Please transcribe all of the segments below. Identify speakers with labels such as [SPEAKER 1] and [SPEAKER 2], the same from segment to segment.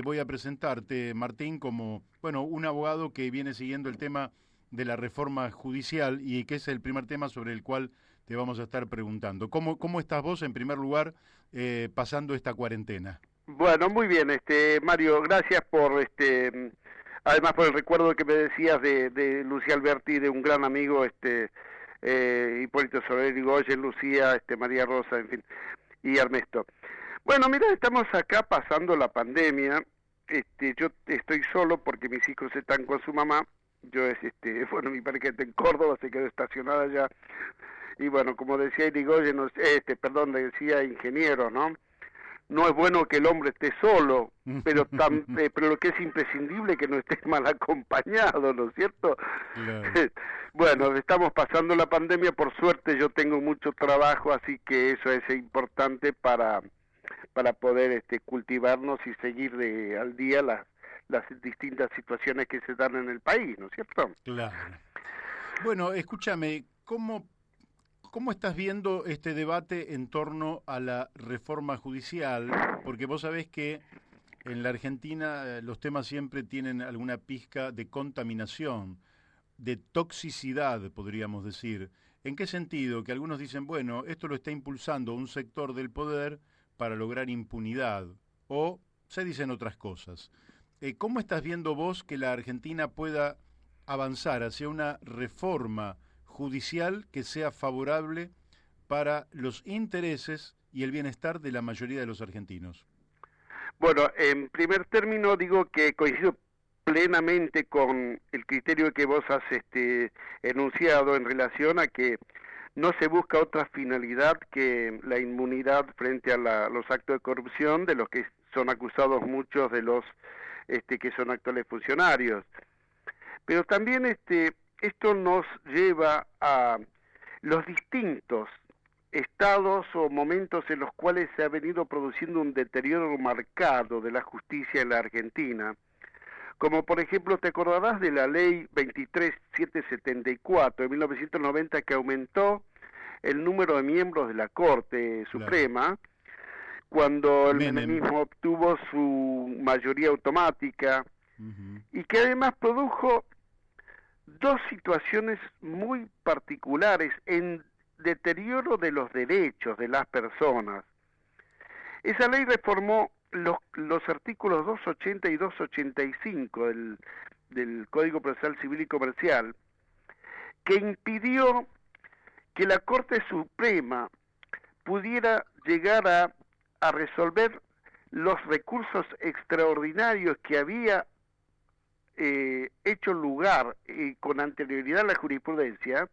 [SPEAKER 1] voy a presentarte, Martín, como, bueno, un abogado que viene siguiendo el tema de la reforma judicial y que es el primer tema sobre el cual te vamos a estar preguntando. ¿Cómo estás vos, en primer lugar, pasando esta cuarentena?
[SPEAKER 2] Bueno, muy bien, Mario, gracias por, además por el recuerdo que me decías de Lucía Alberti, de un gran amigo, Hipólito Soler Irigoyen, Lucía, María Rosa, en fin, y Ernesto. Bueno, mira, estamos acá pasando la pandemia, yo estoy solo porque mis hijos están con su mamá, yo bueno, mi pareja está en Córdoba, se quedó estacionada allá, y bueno, como decía Irigoyen, perdón, decía ingeniero, ¿no? No es bueno que el hombre esté solo, pero lo que es imprescindible es que no esté mal acompañado, ¿no es cierto?
[SPEAKER 1] Claro.
[SPEAKER 2] Bueno, estamos pasando la pandemia, por suerte yo tengo mucho trabajo, así que eso es importante para poder cultivarnos y seguir al día las distintas situaciones que se dan en el país, ¿no es cierto?
[SPEAKER 1] Claro. Bueno, escúchame, ¿cómo estás viendo este debate en torno a la reforma judicial? Porque vos sabés que en la Argentina los temas siempre tienen alguna pizca de contaminación, de toxicidad, podríamos decir. ¿En qué sentido? Que algunos dicen, bueno, esto lo está impulsando un sector del poder para lograr impunidad, o se dicen otras cosas. ¿Cómo estás viendo vos que la Argentina pueda avanzar hacia una reforma judicial que sea favorable para los intereses y el bienestar de la mayoría de los argentinos?
[SPEAKER 2] Bueno, en primer término digo que coincido plenamente con el criterio que vos has enunciado en relación a que no se busca otra finalidad que la inmunidad frente a los actos de corrupción de los que son acusados muchos de los que son actuales funcionarios. Pero también esto nos lleva a los distintos estados o momentos en los cuales se ha venido produciendo un deterioro marcado de la justicia en la Argentina, como por ejemplo te acordarás de la ley 23774 de 1990 que aumentó el número de miembros de la Corte
[SPEAKER 1] Claro.
[SPEAKER 2] Suprema cuando el
[SPEAKER 1] Menem.
[SPEAKER 2] menemismo obtuvo su mayoría automática
[SPEAKER 1] Ujú.
[SPEAKER 2] y que además produjo dos situaciones muy particulares en deterioro de los derechos de las personas. Esa ley reformó los artículos 280 y 285 del Código Procesal Civil y Comercial, que impidió que la Corte Suprema pudiera llegar a resolver los recursos extraordinarios que había hecho lugar con anterioridad a la jurisprudencia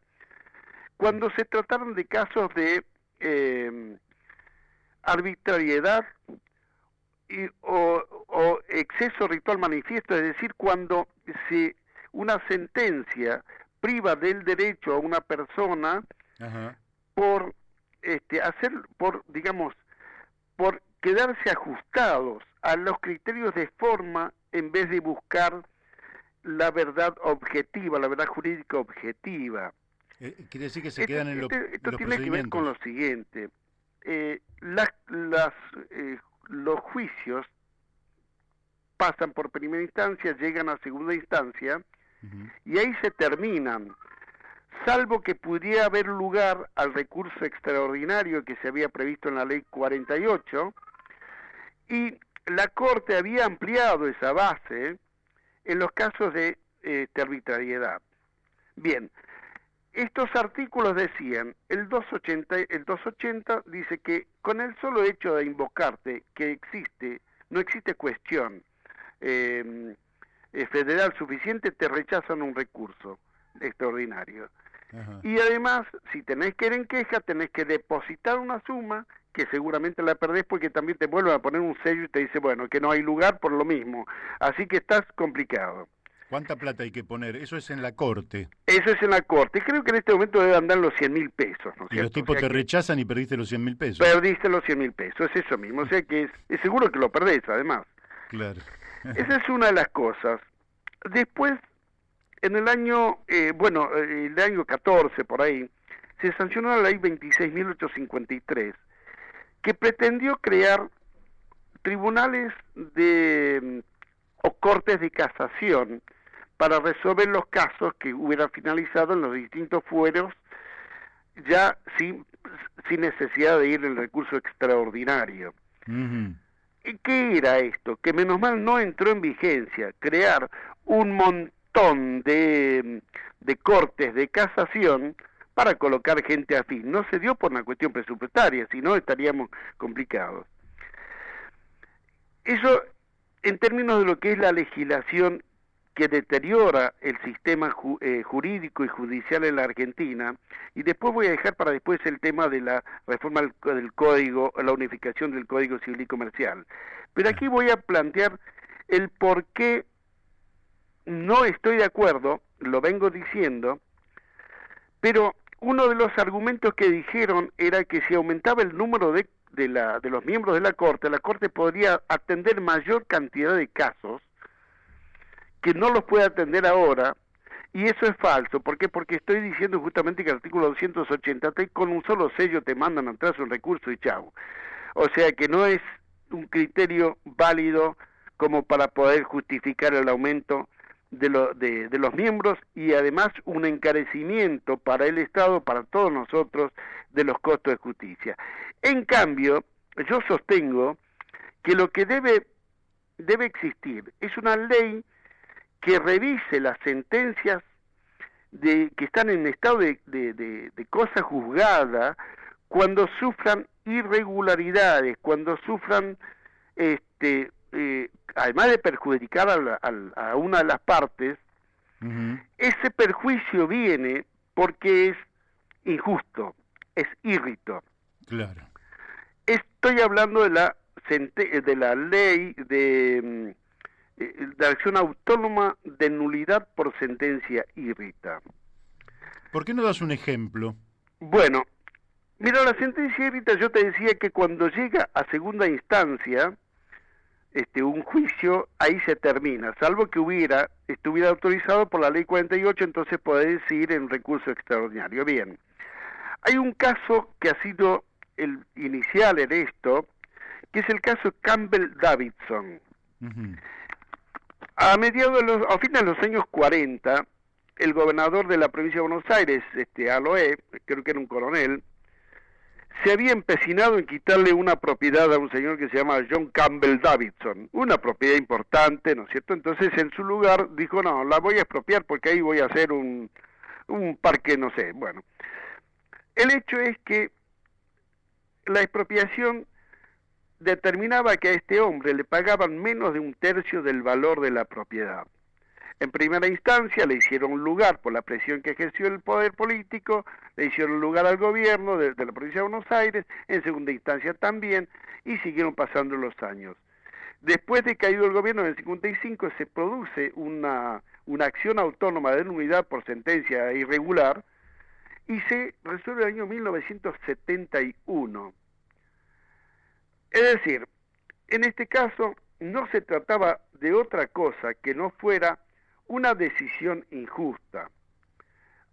[SPEAKER 2] cuando se trataron de casos de arbitrariedad o exceso ritual manifiesto, es decir, cuando si una sentencia priva del derecho a una persona
[SPEAKER 1] Ajá.
[SPEAKER 2] por por digamos por quedarse ajustados a los criterios de forma en vez de buscar la verdad objetiva, la verdad jurídica objetiva.
[SPEAKER 1] Quiere decir que se quedan en, en
[SPEAKER 2] Esto
[SPEAKER 1] los
[SPEAKER 2] tiene que ver con lo
[SPEAKER 1] procedimientos.
[SPEAKER 2] siguiente. Eh, las, las, los juicios pasan por primera instancia, llegan a segunda instancia
[SPEAKER 1] Ujú.
[SPEAKER 2] y ahí se terminan, salvo que pudiera haber lugar al recurso extraordinario que se había previsto en la ley 48 y la Corte había ampliado esa base en los casos de arbitrariedad. Bien, estos artículos decían, el 280 dice que con el solo hecho de invocarte que no existe cuestión eh, federal suficiente, te rechazan un recurso extraordinario.
[SPEAKER 1] Ajá.
[SPEAKER 2] Y además, si tenés que ir en queja, tenés que depositar una suma que seguramente la perdés porque también te vuelven a poner un sello y te dice, bueno, que no hay lugar por lo mismo. Así que estás complicado.
[SPEAKER 1] ¿Cuánta plata hay que poner? Eso es en la corte.
[SPEAKER 2] Eso es en la corte. Creo que en este momento debe andar los 100.000 pesos, ¿no es
[SPEAKER 1] Y los
[SPEAKER 2] cierto? O
[SPEAKER 1] tipos
[SPEAKER 2] sea
[SPEAKER 1] te
[SPEAKER 2] que
[SPEAKER 1] rechazan y perdiste los 100.000 pesos.
[SPEAKER 2] perdiste los 100.000 pesos, es eso mismo. O sea que es seguro que lo perdés, además.
[SPEAKER 1] Claro.
[SPEAKER 2] Esa es una de las cosas. Después, en el año, el año 14, por ahí, se sancionó la ley 26.853, que pretendió crear tribunales o cortes de casación para resolver los casos que hubieran finalizado en los distintos fueros, ya sin necesidad de ir en el recurso extraordinario. ¿Y qué era esto? Que menos mal no entró en vigencia, crear un montón de cortes de casación para colocar gente afín. No se dio por una cuestión presupuestaria, si no estaríamos complicados. Eso en términos de lo que es la legislación que deteriora el sistema jurídico y judicial en la Argentina, y después voy a dejar para después el tema de la reforma del código, la unificación del Código Civil y Comercial. Pero aquí voy a plantear el por qué no estoy de acuerdo, lo vengo diciendo, pero uno de los argumentos que dijeron era que si aumentaba el número de los miembros de la Corte podría atender mayor cantidad de casos que no los puede atender ahora, y eso es falso. ¿Por qué? Porque estoy diciendo justamente que el artículo 280 con un solo sello te mandan atrás un recurso y chau. O sea que no es un criterio válido como para poder justificar el aumento de los miembros, y además un encarecimiento para el Estado, para todos nosotros, de los costos de justicia. En cambio, yo sostengo que lo que debe existir es una ley que revise las sentencias que están en estado de cosa juzgada, cuando sufran irregularidades, cuando sufran, además de perjudicar a una de las partes, ese perjuicio viene porque es injusto, es írrito.
[SPEAKER 1] Claro.
[SPEAKER 2] Estoy hablando de la ley de acción autónoma de nulidad por sentencia írrita.
[SPEAKER 1] ¿Por qué no das un ejemplo?
[SPEAKER 2] Bueno, mira, la sentencia írrita, yo te decía que cuando llega a segunda instancia, un juicio, ahí se termina, salvo que estuviera autorizado por la ley 48, entonces podés ir en recurso extraordinario. Bien, hay un caso que ha sido el inicial en esto, que es el caso Campbell-Davidson. A fines de los años 40, el gobernador de la provincia de Buenos Aires, Aloe, creo que era un coronel, se había empecinado en quitarle una propiedad a un señor que se llama John Campbell Davidson, una propiedad importante, ¿no es cierto? Entonces, en su lugar, dijo, no, la voy a expropiar porque ahí voy a hacer un parque, no sé. Bueno, el hecho es que la expropiación determinaba que a este hombre le pagaban menos de un tercio del valor de la propiedad. En primera instancia le hicieron lugar por la presión que ejerció el poder político, le hicieron lugar al gobierno de la provincia de Buenos Aires, en segunda instancia también, y siguieron pasando los años. Después de caído el gobierno en el 55 se produce una acción autónoma de nulidad por sentencia irregular y se resuelve el año 1971. Es decir, en este caso no se trataba de otra cosa que no fuera una decisión injusta.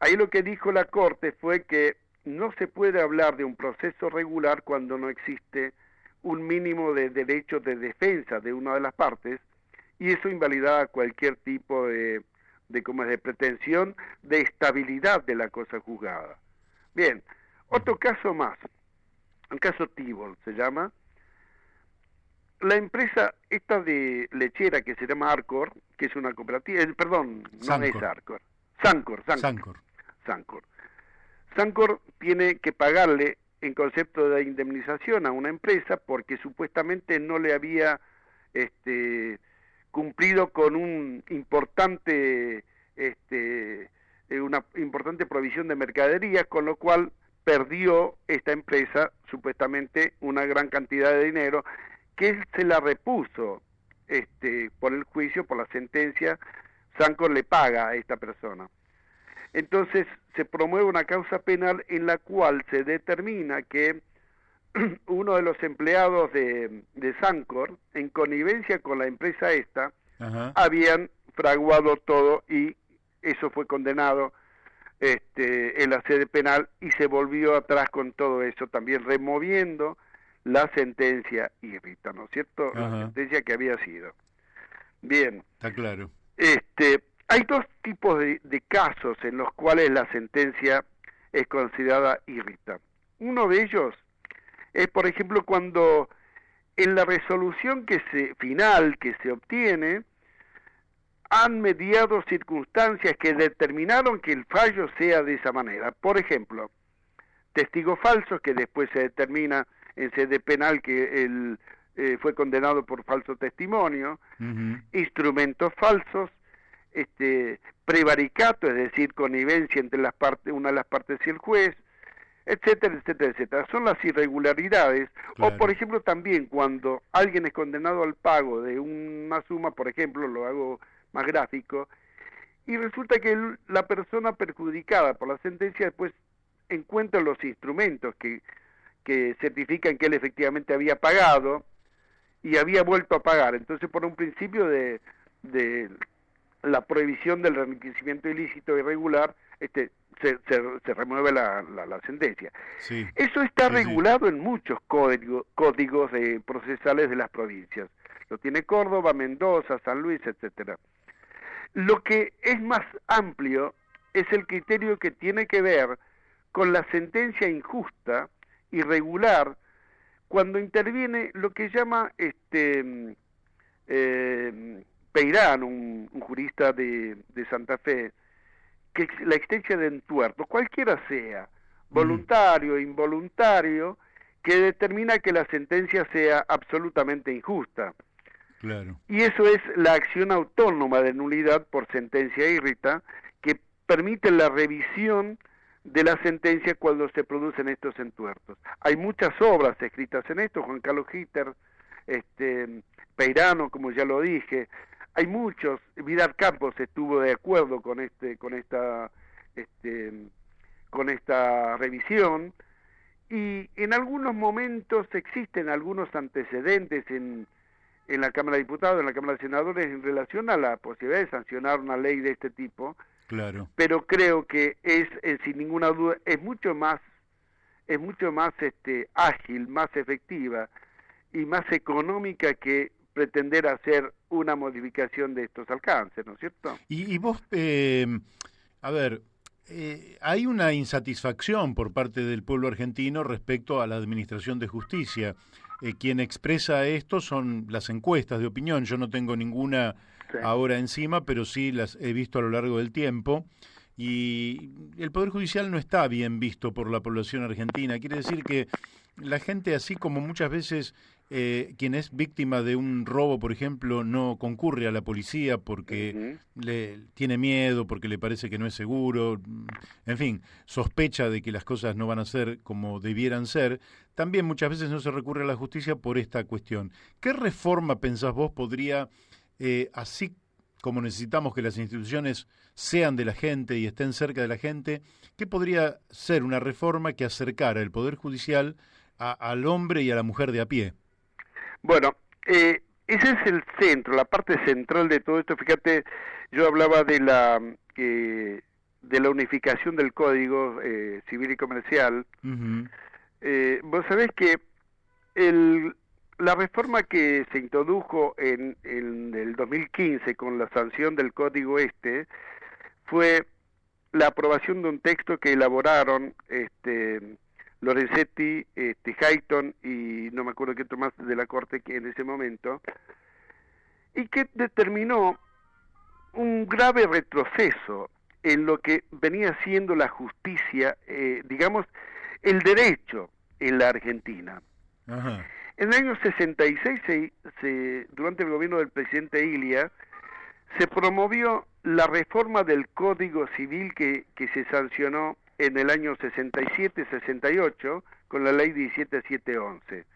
[SPEAKER 2] Ahí lo que dijo la Corte fue que no se puede hablar de un proceso regular cuando no existe un mínimo de derechos de defensa de una de las partes, y eso invalidaba cualquier tipo de pretensión de estabilidad de la cosa juzgada. Bien, otro caso más, el caso Tibol se llama. La empresa esta de lechera que se llama Arcor, que es una cooperativa, no es Arcor, Sancor. Sancor tiene que pagarle en concepto de indemnización a una empresa porque supuestamente no le había cumplido con una importante provisión de mercaderías, con lo cual perdió esta empresa supuestamente una gran cantidad de dinero que él se la repuso por el juicio, por la sentencia. Sancor le paga a esta persona. Entonces se promueve una causa penal en la cual se determina que uno de los empleados de Sancor, en connivencia con la empresa esta, habían fraguado todo, y eso fue condenado en la sede penal, y se volvió atrás con todo eso, también removiendo la sentencia irrita, ¿no es cierto?
[SPEAKER 1] Ajá.
[SPEAKER 2] La sentencia que había sido. Bien.
[SPEAKER 1] Está claro.
[SPEAKER 2] Hay dos tipos de casos en los cuales la sentencia es considerada irrita. Uno de ellos es, por ejemplo, cuando en la resolución final que se obtiene han mediado circunstancias que determinaron que el fallo sea de esa manera. Por ejemplo, testigos falsos, que después se determina en sede penal que él fue condenado por falso testimonio, instrumentos falsos, prevaricato, es decir, connivencia entre una de las partes y el juez, etcétera, etcétera, etcétera. Son las irregularidades,
[SPEAKER 1] claro.
[SPEAKER 2] O por ejemplo también cuando alguien es condenado al pago de una suma, por ejemplo, lo hago más gráfico, y resulta que la persona perjudicada por la sentencia después encuentra los instrumentos que certifican que él efectivamente había pagado y había vuelto a pagar. Entonces, por un principio de la prohibición del enriquecimiento ilícito irregular, se remueve la sentencia.
[SPEAKER 1] Sí.
[SPEAKER 2] Eso está regulado en muchos códigos procesales de las provincias. Lo tiene Córdoba, Mendoza, San Luis, etcétera. Lo que es más amplio es el criterio que tiene que ver con la sentencia injusta, irregular, cuando interviene lo que llama Peirano, un jurista de Santa Fe, que la existencia de entuerto, cualquiera sea, voluntario, involuntario, que determina que la sentencia sea absolutamente injusta.
[SPEAKER 1] Claro.
[SPEAKER 2] Y eso es la acción autónoma de nulidad por sentencia irrita, que permite la revisión de la sentencia cuando se producen estos entuertos. Hay muchas obras escritas en esto, Juan Carlos Gitter, Peirano, como ya lo dije, hay muchos. Vidal Campos estuvo de acuerdo con esta revisión, y en algunos momentos existen algunos antecedentes en la Cámara de Diputados, en la Cámara de Senadores, en relación a la posibilidad de sancionar una ley de este tipo.
[SPEAKER 1] Claro.
[SPEAKER 2] Pero creo que es sin ninguna duda es mucho más ágil, más efectiva y más económica que pretender hacer una modificación de estos alcances, ¿no es cierto?
[SPEAKER 1] Y vos, a ver, hay una insatisfacción por parte del pueblo argentino respecto a la administración de justicia. Quien expresa esto son las encuestas de opinión. Yo no tengo ninguna ahora encima, pero sí las he visto a lo largo del tiempo. Y el Poder Judicial no está bien visto por la población argentina. Quiere decir que la gente, así como muchas veces quien es víctima de un robo, por ejemplo, no concurre a la policía porque le tiene miedo, porque le parece que no es seguro, en fin, sospecha de que las cosas no van a ser como debieran ser, también muchas veces no se recurre a la justicia por esta cuestión. ¿Qué reforma, pensás vos, podría, así como necesitamos que las instituciones sean de la gente y estén cerca de la gente, qué podría ser una reforma que acercara el Poder Judicial al hombre y a la mujer de a pie?
[SPEAKER 2] Bueno, ese es el centro, la parte central de todo esto. Fíjate, yo hablaba de la unificación del Código Civil y Comercial. Vos sabés que la reforma que se introdujo en el 2015 con la sanción del Código fue la aprobación de un texto que elaboraron Lorenzetti, Hayton y no me acuerdo qué otro más de la Corte que en ese momento, y que determinó un grave retroceso en lo que venía siendo la justicia, digamos, el derecho en la Argentina.
[SPEAKER 1] Ajá.
[SPEAKER 2] En el año 66, durante el gobierno del presidente Ilia, se promovió la reforma del Código Civil que se sancionó en el año 67-68 con la ley 17711.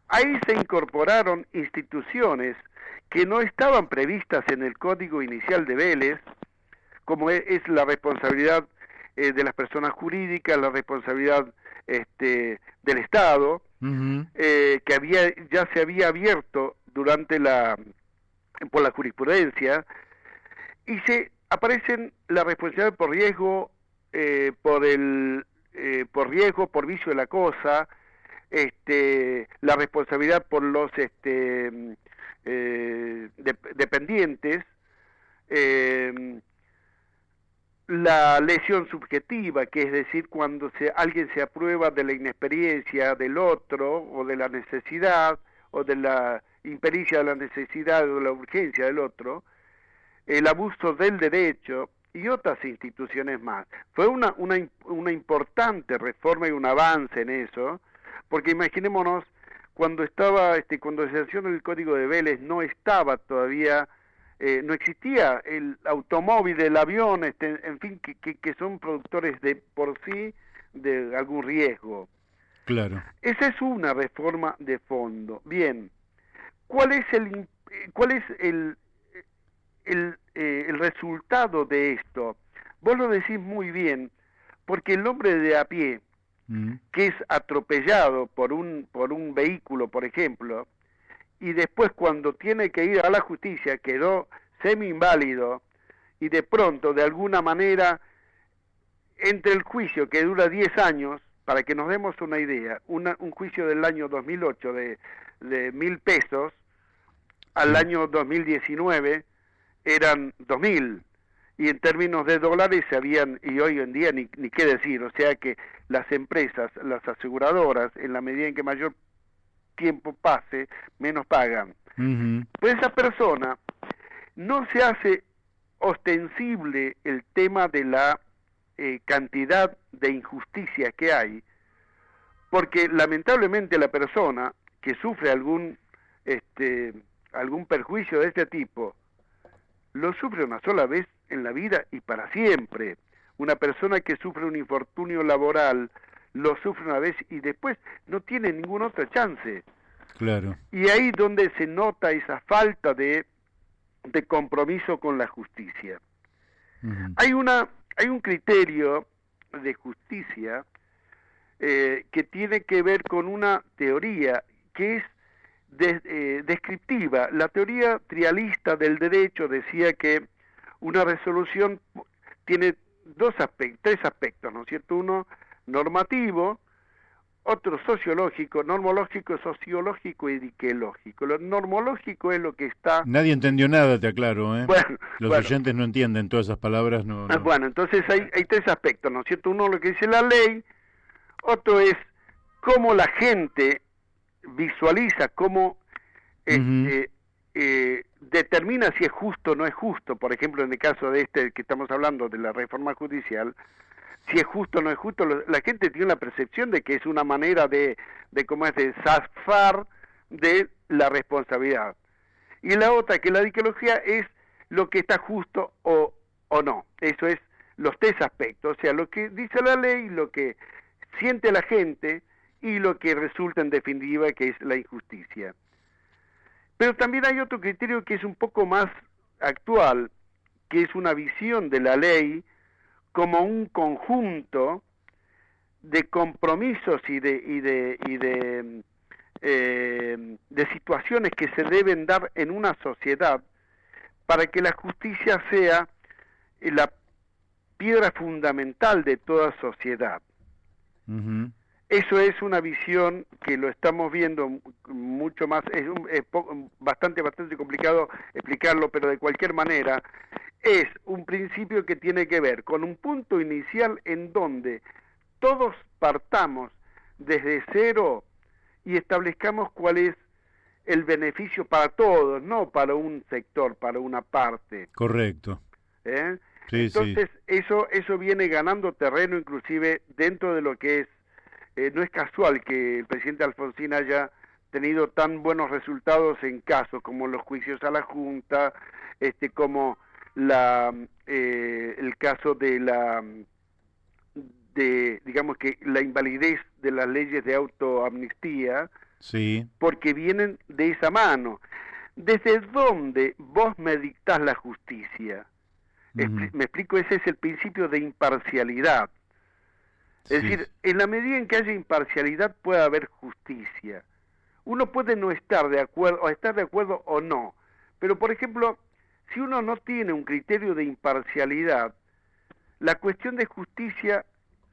[SPEAKER 2] Ahí se incorporaron instituciones que no estaban previstas en el código inicial de Vélez, como es la responsabilidad de las personas jurídicas, la responsabilidad del Estado, que ya se había abierto por la jurisprudencia, y se aparecen la responsabilidad por riesgo, por riesgo, por vicio de la cosa, la responsabilidad por los dependientes, la lesión subjetiva, que es decir, cuando alguien se aprueba de la inexperiencia del otro, o de la necesidad, o de la impericia de la necesidad o de la urgencia del otro, el abuso del derecho y otras instituciones más. Fue una importante reforma y un avance en eso, porque imaginémonos, cuando cuando se hacía el Código de Vélez no estaba todavía, no existía el automóvil, el avión, en fin, que son productores de por sí de algún riesgo.
[SPEAKER 1] Claro.
[SPEAKER 2] Esa es una reforma de fondo. Bien, ¿cuál es el resultado de esto? Vos lo decís muy bien, porque el hombre de a pie, que es atropellado por un vehículo, por ejemplo, y después cuando tiene que ir a la justicia quedó semi-inválido, y de pronto, de alguna manera, entre el juicio que dura 10 años, para que nos demos una idea, un juicio del año 2008 de 1.000 pesos, al año 2019 eran 2.000, y en términos de dólares y hoy en día ni qué decir, o sea que las empresas, las aseguradoras, en la medida en que mayor tiempo pase, menos pagan. Pues esa persona no se hace ostensible el tema de la cantidad de injusticia que hay, porque lamentablemente la persona que sufre algún perjuicio de este tipo lo sufre una sola vez en la vida y para siempre. Una persona que sufre un infortunio laboral lo sufre una vez y después no tiene ninguna otra chance.
[SPEAKER 1] Claro.
[SPEAKER 2] Y ahí donde se nota esa falta de compromiso con la justicia. Hay un criterio de justicia que tiene que ver con una teoría que es descriptiva. La teoría trialista del derecho decía que una resolución tiene tres aspectos, ¿no es cierto? Uno normativo, otro sociológico, normológico, sociológico y diquelógico. Lo normológico es lo que está...
[SPEAKER 1] Nadie entendió nada, te aclaro, ¿eh?
[SPEAKER 2] Bueno,
[SPEAKER 1] los oyentes no entienden todas esas palabras. No.
[SPEAKER 2] Bueno, entonces hay tres aspectos, ¿no es cierto? Uno lo que dice la ley, otro es cómo la gente visualiza, cómo determina si es justo o no es justo. Por ejemplo, en el caso de que estamos hablando de la reforma judicial, si es justo o no es justo, la gente tiene la percepción de que es una manera de zafar de la responsabilidad. Y la otra, que la diqueología es lo que está justo o no. Eso es los tres aspectos, o sea, lo que dice la ley, lo que siente la gente y lo que resulta en definitiva que es la injusticia. Pero también hay otro criterio que es un poco más actual, que es una visión de la ley como un conjunto de compromisos y de situaciones que se deben dar en una sociedad para que la justicia sea la piedra fundamental de toda sociedad. Eso es una visión que lo estamos viendo mucho más, es bastante complicado explicarlo, pero de cualquier manera es un principio que tiene que ver con un punto inicial en donde todos partamos desde cero y establezcamos cuál es el beneficio para todos, no para un sector, para una parte.
[SPEAKER 1] Correcto. Sí,
[SPEAKER 2] entonces sí. Eso viene ganando terreno inclusive dentro de lo que es, no es casual que el presidente Alfonsín haya tenido tan buenos resultados en casos como los juicios a la Junta, como el caso de digamos que la invalidez de las leyes de autoamnistía,
[SPEAKER 1] sí,
[SPEAKER 2] porque vienen de esa mano. ¿Desde dónde vos me dictás la justicia? Me explico, ese es el principio de imparcialidad. Es decir, en la medida en que haya imparcialidad puede haber justicia. Uno puede no estar de acuerdo, o estar de acuerdo o no, pero por ejemplo, si uno no tiene un criterio de imparcialidad, la cuestión de justicia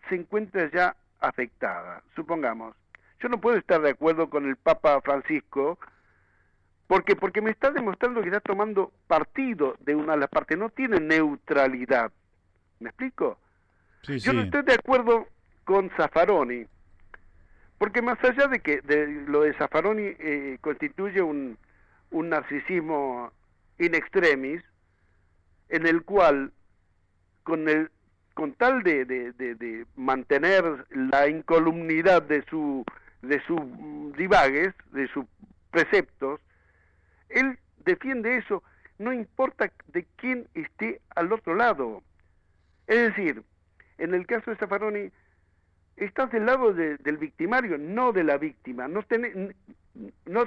[SPEAKER 2] se encuentra ya afectada. Supongamos, Yo no puedo estar de acuerdo con el Papa Francisco porque me está demostrando que está tomando partido de una de las partes, no tiene neutralidad. ¿Me explico?
[SPEAKER 1] Sí,
[SPEAKER 2] Yo no
[SPEAKER 1] sí.
[SPEAKER 2] estoy de acuerdo con Zaffaroni, porque más allá de que lo de Zaffaroni constituye un narcisismo in extremis, en el cual con tal de mantener la incolumnidad de sus divagues, de sus preceptos, él defiende eso, no importa de quién esté al otro lado. Es decir, en el caso de Zaffaroni, estás del lado del victimario, no de la víctima. No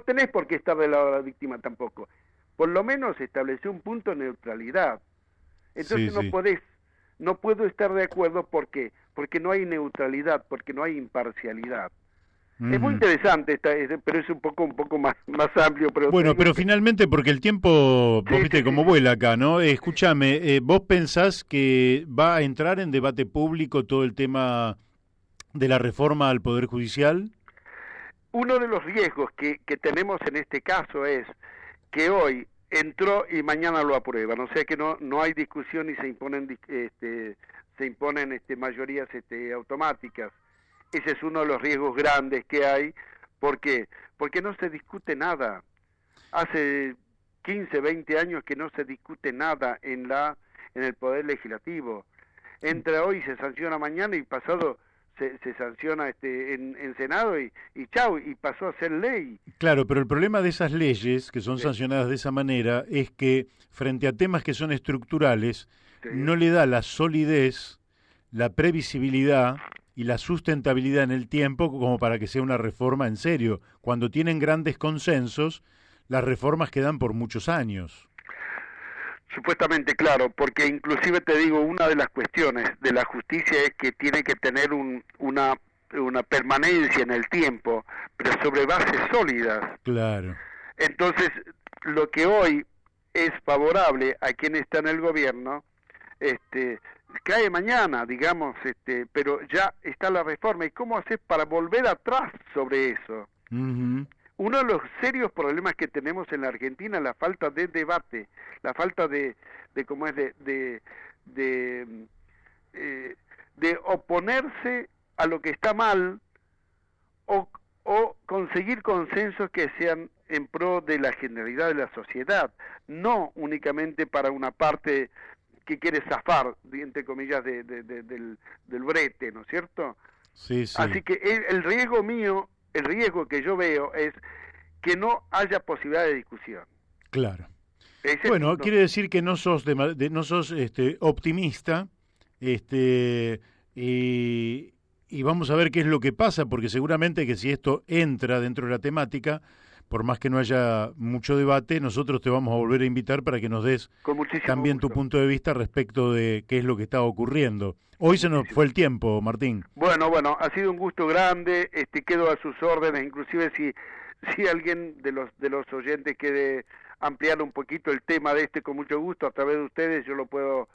[SPEAKER 2] tenés por qué estar del lado de la víctima tampoco. Por lo menos establecer un punto de neutralidad.
[SPEAKER 1] Sí,
[SPEAKER 2] Entonces
[SPEAKER 1] sí.
[SPEAKER 2] no puedo estar de acuerdo porque no hay neutralidad, porque no hay imparcialidad. Es muy
[SPEAKER 1] Ujú.
[SPEAKER 2] interesante, pero es un poco más amplio, pero te
[SPEAKER 1] Bueno,
[SPEAKER 2] digo
[SPEAKER 1] pero
[SPEAKER 2] que
[SPEAKER 1] finalmente, porque el tiempo, vos
[SPEAKER 2] sí, sí,
[SPEAKER 1] viste
[SPEAKER 2] sí,
[SPEAKER 1] cómo
[SPEAKER 2] sí.
[SPEAKER 1] vuela acá, ¿no? Escúchame, ¿vos pensás que va a entrar en debate público todo el tema de la reforma al Poder Judicial?
[SPEAKER 2] Uno de los riesgos que tenemos en este caso es que hoy entró y mañana lo aprueban, o sea que no hay discusión y se imponen mayorías automáticas. Ese es uno de los riesgos grandes que hay. ¿Por qué? Porque no se discute nada. Hace 15, 20 años que no se discute nada en el Poder Legislativo. Entra hoy, se sanciona mañana y pasado se sanciona en Senado y chau, y pasó a ser ley.
[SPEAKER 1] Claro, pero el problema de esas leyes que son
[SPEAKER 2] Sí,
[SPEAKER 1] sancionadas de esa manera es que frente a temas que son estructurales
[SPEAKER 2] sí.
[SPEAKER 1] no le da la solidez, la previsibilidad y la sustentabilidad en el tiempo como para que sea una reforma en serio. Cuando tienen grandes consensos, las reformas quedan por muchos años.
[SPEAKER 2] Supuestamente, claro, porque inclusive te digo, una de las cuestiones de la justicia es que tiene que tener una permanencia en el tiempo, pero sobre bases sólidas.
[SPEAKER 1] Claro.
[SPEAKER 2] Entonces, lo que hoy es favorable a quien está en el gobierno, este, cae mañana, digamos, pero ya está la reforma. ¿Y cómo haces para volver atrás sobre eso?
[SPEAKER 1] Ujú.
[SPEAKER 2] Uno de los serios problemas que tenemos en la Argentina es la falta de debate, la falta de cómo es de, eh, de oponerse a lo que está mal o, o conseguir consensos que sean en pro de la generalidad de la sociedad, no únicamente para una parte que quiere zafar, entre comillas, del brete, ¿no es cierto?
[SPEAKER 1] Sí, sí,
[SPEAKER 2] Así que el riesgo mío, el riesgo que yo veo es que no haya posibilidad de discusión.
[SPEAKER 1] claro.
[SPEAKER 2] Ese es,
[SPEAKER 1] Bueno,
[SPEAKER 2] no,
[SPEAKER 1] quiere decir que no sos no sos optimista, este, y vamos a ver qué es lo que pasa, porque seguramente que si esto entra dentro de la temática, por más que no haya mucho debate, nosotros te vamos a volver a invitar para que nos des
[SPEAKER 2] con muchísimo
[SPEAKER 1] también tu
[SPEAKER 2] gusto,
[SPEAKER 1] punto de vista respecto de qué es lo que está ocurriendo. Hoy se nos
[SPEAKER 2] muchísimo.
[SPEAKER 1] fue el tiempo, Martín.
[SPEAKER 2] Bueno, ha sido un gusto grande, quedo a sus órdenes, inclusive si alguien de los oyentes quiere ampliar un poquito el tema de con mucho gusto a través de ustedes, yo los puedo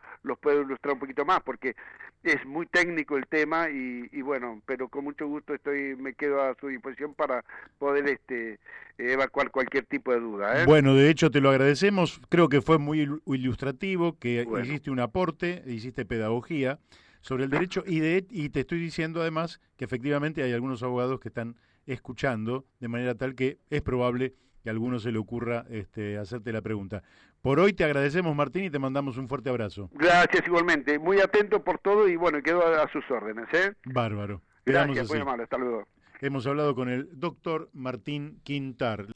[SPEAKER 2] ilustrar un poquito más, porque es muy técnico el tema y bueno, pero con mucho gusto me quedo a su disposición para poder evacuar cualquier tipo de duda, ¿eh?
[SPEAKER 1] Bueno, de hecho te lo agradecemos, creo que fue muy ilustrativo, que
[SPEAKER 2] Bueno,
[SPEAKER 1] hiciste un aporte, hiciste pedagogía sobre el derecho y te estoy diciendo además que efectivamente hay algunos abogados que están escuchando de manera tal que es probable que a alguno se le ocurra hacerte la pregunta. Por hoy te agradecemos, Martín, y te mandamos un fuerte abrazo.
[SPEAKER 2] gracias igualmente, muy atento por todo y bueno, quedo a sus órdenes, ¿eh?
[SPEAKER 1] Bárbaro. Quedamos
[SPEAKER 2] Gracias, muy
[SPEAKER 1] así.
[SPEAKER 2] amable, hasta luego.
[SPEAKER 1] Hemos hablado con el doctor Martín Quintar.